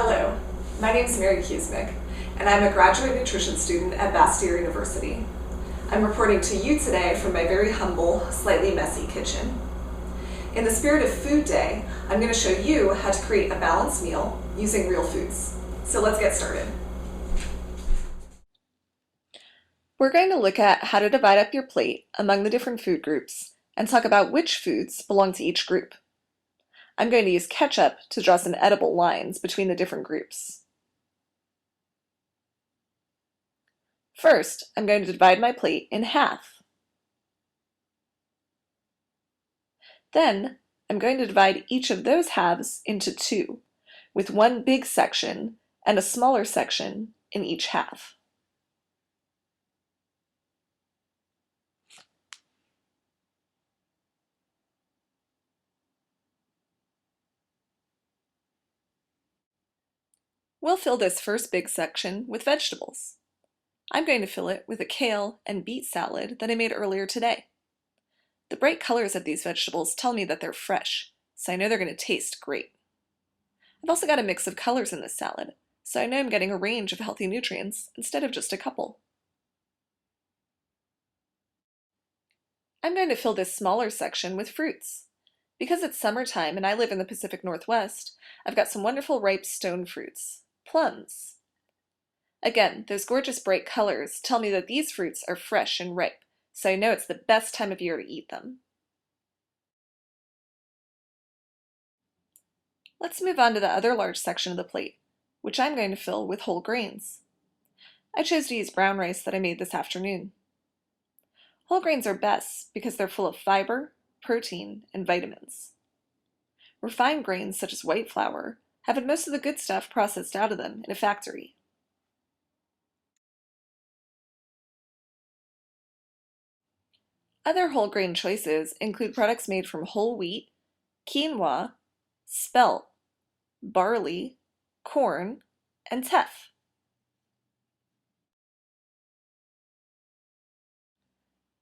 Hello, my name is Mary Kuzmick, and I'm a graduate nutrition student at Bastyr University. I'm reporting to you today from my very humble, slightly messy kitchen. In the spirit of Food Day, I'm going to show you how to create a balanced meal using real foods. So let's get started. We're going to look at how to divide up your plate among the different food groups and talk about which foods belong to each group. I'm going to use ketchup to draw some edible lines between the different groups. First, I'm going to divide my plate in half. Then, I'm going to divide each of those halves into two, with one big section and a smaller section in each half. We'll fill this first big section with vegetables. I'm going to fill it with a kale and beet salad that I made earlier today. The bright colors of these vegetables tell me that they're fresh, so I know they're going to taste great. I've also got a mix of colors in this salad, so I know I'm getting a range of healthy nutrients instead of just a couple. I'm going to fill this smaller section with fruits. Because it's summertime and I live in the Pacific Northwest, I've got some wonderful ripe stone fruits, plums. Again, those gorgeous bright colors tell me that these fruits are fresh and ripe, so I know it's the best time of year to eat them. Let's move on to the other large section of the plate, which I'm going to fill with whole grains. I chose to use brown rice that I made this afternoon. Whole grains are best because they're full of fiber, protein, and vitamins. Refined grains such as white flour have had most of the good stuff processed out of them in a factory. Other whole grain choices include products made from whole wheat, quinoa, spelt, barley, corn, and teff.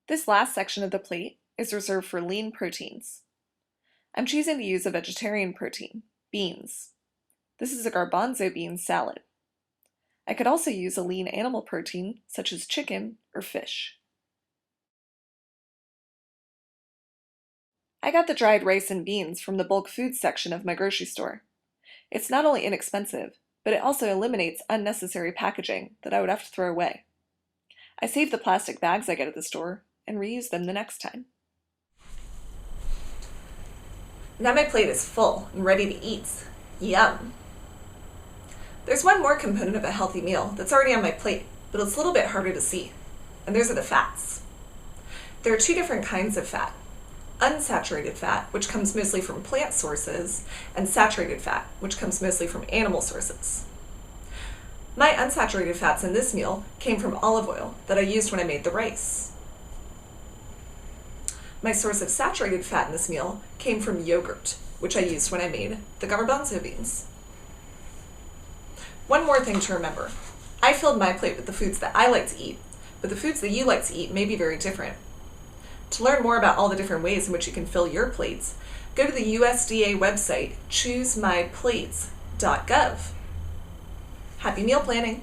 This last section of the plate is reserved for lean proteins. I'm choosing to use a vegetarian protein, beans. This is a garbanzo bean salad. I could also use a lean animal protein, such as chicken or fish. I got the dried rice and beans from the bulk foods section of my grocery store. It's not only inexpensive, but it also eliminates unnecessary packaging that I would have to throw away. I save the plastic bags I get at the store and reuse them the next time. Now my plate is full and ready to eat. Yum! There's one more component of a healthy meal that's already on my plate, but it's a little bit harder to see, and those are the fats. There are two different kinds of fat. Unsaturated fat, which comes mostly from plant sources, and saturated fat, which comes mostly from animal sources. My unsaturated fats in this meal came from olive oil that I used when I made the rice. My source of saturated fat in this meal came from yogurt, which I used when I made the garbanzo beans. One more thing to remember. I filled my plate with the foods that I like to eat, but the foods that you like to eat may be very different. To learn more about all the different ways in which you can fill your plates, go to the USDA website, choosemyplates.gov. Happy meal planning!